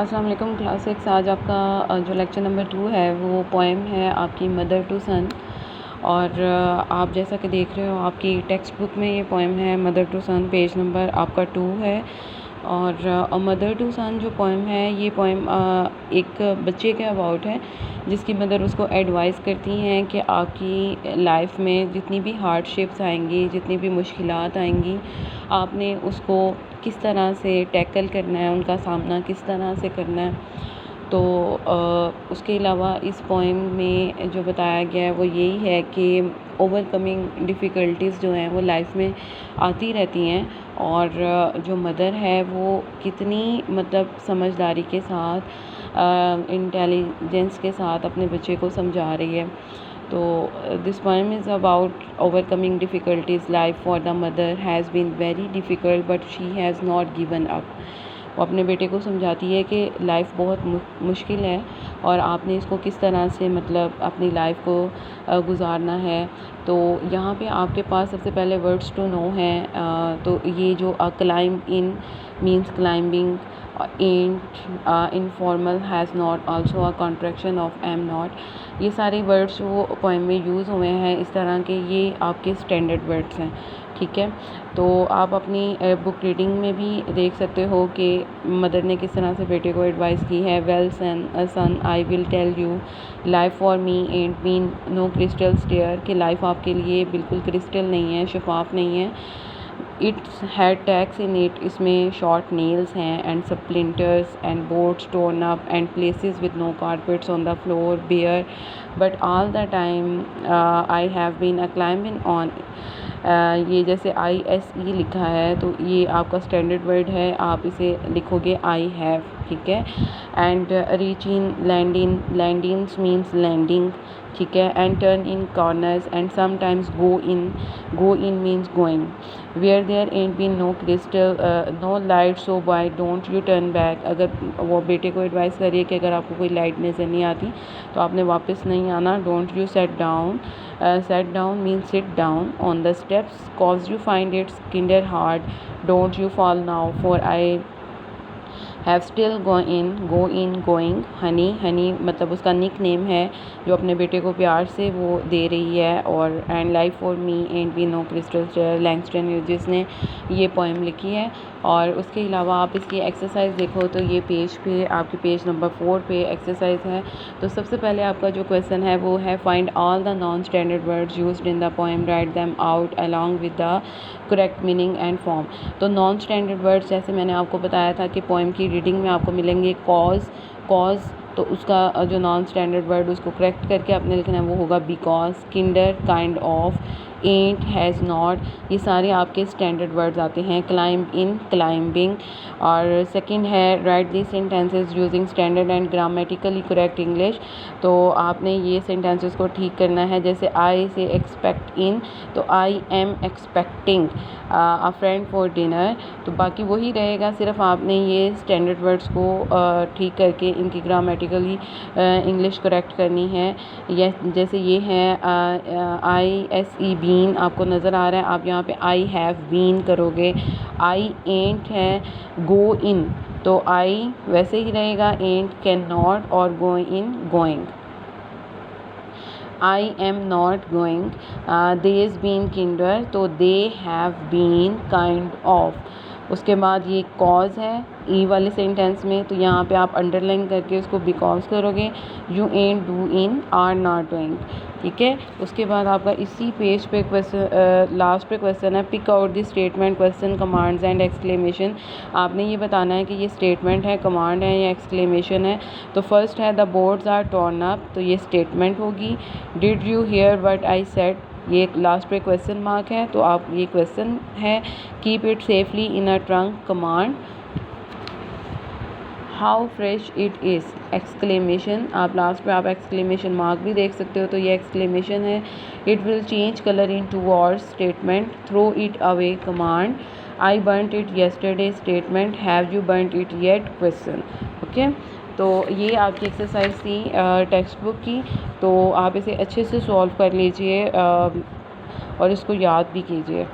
अस्सलाम वालेकुम क्लास 6। आज आपका जो लेक्चर नंबर 2 है वो पोएम है आपकी मदर टू सन। और आप जैसा कि देख रहे हो आपकी टेक्स्ट बुक में ये पोएम है mother to son, page number आपका 2 है। और मदर टू सन जो पोएम है ये पोएम एक बच्चे के अबाउट है जिसकी मदर उसको एडवाइस करती हैं कि आपकी लाइफ में जितनी भी हार्डशिप्स आएंगी, जितनी भी मुश्किलात आएंगी, आपने उसको किस तरह से टैकल करना है, उनका सामना किस तरह से करना है। तो उसके अलावा इस पोएम में जो बताया गया है वो यही है कि ओवरकमिंग डिफ़िकल्टीज़ जो हैं वो लाइफ में आती रहती हैं। और जो मदर है वो कितनी मतलब समझदारी के साथ, इंटेलिजेंस के साथ अपने बच्चे को समझा रही है। तो this poem is about overcoming difficulties. Life for the mother has been very difficult but she has not given up. वो अपने बेटे को समझाती है कि लाइफ बहुत मुश्किल है और आपने इसको किस तरह से मतलब अपनी लाइफ को गुजारना है। तो यहाँ पे आपके पास सबसे पहले वर्ड्स टू नो हैं। तो ये जो climb in means climbing, ant informal, has not, also a contraction of am not. ये सारे वर्ड्स वो पोएम में यूज़ हुए हैं इस तरह के, ये आपके स्टैंडर्ड वर्ड्स हैं, ठीक है। तो आप अपनी बुक रीडिंग में भी देख सकते हो कि मदर ने किस तरह से बेटे को एडवाइस की है। Well son I will tell you life for me and been no crystal stair, कि लाइफ आपके लिए बिल्कुल क्रिस्टल नहीं है, शफाफ नहीं है। It's had tacks in it, इसमें शॉर्ट नेल्स हैं and splinters and boards torn up and places with no carpets on the floor bare, but all the time I have been a climbing on. ये जैसे ISE लिखा है तो ये आपका standard word है, आप इसे लिखोगे आई हैव, ठीक है। And reach in, land ins means landing, ठीक है। And turn in corners and sometimes go in means going. Where there and been no crystal no light so boy don't you turn back. अगर वो बेटे को advice करिए कि अगर आपको कोई लाइट नज़र नहीं आती तो आपने वापस नहीं आना। Don't you set down, set down means sit down on the steps cause you find it kinder hard. Don't you fall now for I have still go in going. Honey मतलब उसका निक नेम है जो अपने बेटे को प्यार से वो दे रही है। और and life for me and be no crystal Langston Hughes ने ये पोएम लिखी है। और उसके अलावा आप इसकी एक्सरसाइज देखो तो ये पेज पे आपके पेज नंबर 4 पे एक्सरसाइज है। तो सबसे पहले आपका जो क्वेश्चन है वो है find all the non standard words used in the poem, write them out along with the correct meaning and form. तो नॉन स्टैंडर्ड वर्ड्स जैसे मैंने आपको बताया था कि पोएम की रीडिंग में आपको मिलेंगे कॉज, तो उसका जो नॉन स्टैंडर्ड वर्ड उसको करेक्ट करके आपने लिखना है वो होगा because, Kinder, kind of, ant, has not, ये सारे आपके स्टैंडर्ड वर्ड्स आते हैं। Climb in, climbing. और सेकंड है right the sentences using standard and grammatically correct English. तो आपने ये सेंटेंसेस को ठीक करना है। जैसे आई से एक्सपेक्ट इन, तो I am expecting a friend for dinner. तो बाकी वही रहेगा, सिर्फ आपने ये स्टैंडर्ड वर्ड्स को ठीक करके इनकी ग्रामेटिकली इंग्लिश करेक्ट करनी है। जैसे ये है ISE बीन, आपको नज़र आ रहा है, आप यहाँ पे आई हैव बीन करोगे। आई एंट है गो इन, तो आई वैसे ही रहेगा, एंट कैन नॉट, और go in going. I am not going, they's been kinder, तो they have been kind of। उसके बाद ये कॉज है ई वाले सेंटेंस में, तो यहाँ पे आप अंडरलाइन करके उसको बिकॉज करोगे। You ain't doin' are not doing, ठीक है। उसके बाद आपका इसी पेज पे क्वेश्चन लास्ट पे क्वेश्चन है pick out the statement, question, commands and exclamation. आपने ये बताना है कि ये स्टेटमेंट है, कमांड है या एक्सक्लेमेशन है। तो फर्स्ट है the boards are torn up, तो ये स्टेटमेंट होगी। Did you hear what I said, ये लास्ट पे क्वेश्चन मार्क है, तो आप ये क्वेश्चन है। Keep it safely in a trunk, command. How fresh it is, exclamation. आप लास्ट पे आप एक्सक्लेमेशन मार्क भी देख सकते हो, तो ये एक्सक्लेमेशन है। It will change colour in 2 hours, statement. Throw it away, command. I burnt it yesterday, statement. Have you burnt it yet, question, okay. तो ये आपकी एक्सरसाइज थी टेक्स्ट बुक की। तो आप इसे अच्छे से सॉल्व कर लीजिए और इसको याद भी कीजिए।